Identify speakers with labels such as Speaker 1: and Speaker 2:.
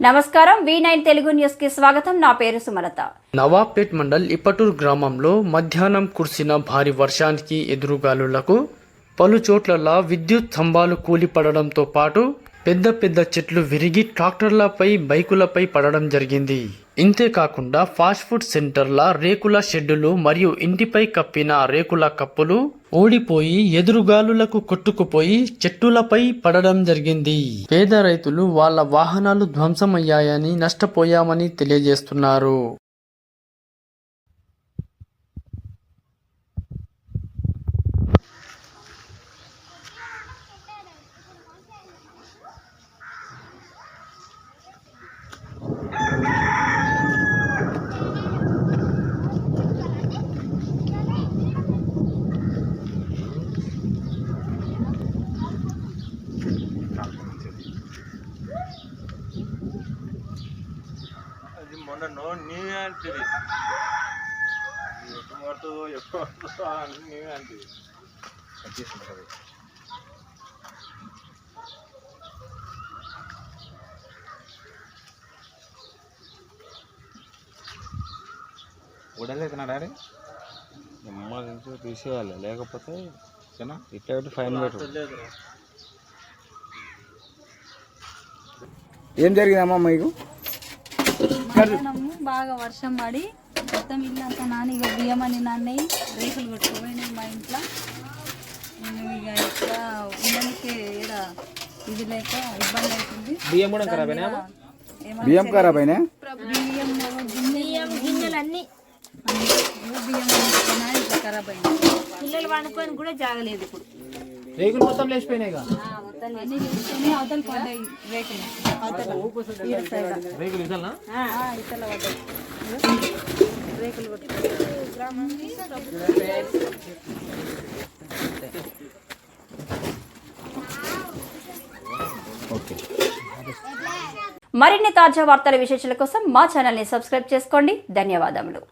Speaker 1: నమస్కారం V9 Telugu news కి స్వాగతం. నా పేరు సుమలత.
Speaker 2: నవాబ్పేట్ మండల్ ఇప్పటూర్ గ్రామంలో మధ్యాహ్నం కురిసిన భారీ వర్షానికి ఎదురుగాలులకు పలు చోట్ల విద్యుత్ స్తంభాలు కూలిపడడంతో పాటు పెద్ద పెద్ద చెట్లు విరిగి ట్రాక్టర్లపై బైకులపై పడడం జరిగింది. ఇంతేకాకుండా ఫాస్ట్ ఫుడ్ సెంటర్ల రేకుల షెడ్డులు మరియు ఇంటిపై కప్పిన రేకుల కప్పులు ఓడిపోయి ఎదురుగాలులకు కొట్టుకుపోయి చెట్టులపై పడడం జరిగింది. పేద రైతులు వాళ్ళ వాహనాలు ధ్వంసమయ్యాయని నష్టపోయామని తెలియజేస్తున్నారు.
Speaker 3: మొన్న నీవే అంటుంది ఎప్పుడు నీవే అంటుంది
Speaker 4: ఉడలేదనా డాడీ ఎమ్మ తీసేయాలి లేకపోతే ఓకేనా ఇట్లా పెట్టి ఫైన్ పెట్టు.
Speaker 5: ఏం జరిగిందమ్మా మీకు?
Speaker 6: బాగా వర్షం పడి మొత్తం ఇల్లు అంతా నాని ఇక బియ్యం అని నాన్నయ్యి రేకులు కొట్టుకుపోయినాయి మా ఇంట్లో. నేను ఇక ఇక్కడ ఉండడానికి ఈడ ఇది లేక ఇబ్బంది అవుతుంది.
Speaker 4: బియ్యం కూడా ఖరాబ్ అయినా
Speaker 5: బియ్యం ఖరాబ్ అయినా
Speaker 6: బియ్యం గింజలన్నీ బియ్యం ఇట్లా ఖరాబ్ అయినాయి. పిల్లలు వండుకొని కూడా జాగలేదు. ఇప్పుడు
Speaker 4: రేకులు మొత్తం లేచిపోయినాయి.
Speaker 6: అవతల పడ్డాయి రేకులు.
Speaker 4: రేకులు ఇతలా
Speaker 6: ఇతల పడ్డాయి రేకులు కొట్టి.
Speaker 1: మరిన్ని తాజా వార్తల విశేషాల కోసం మా ఛానల్ ని సబ్స్క్రైబ్ చేసుకోండి. ధన్యవాదములు.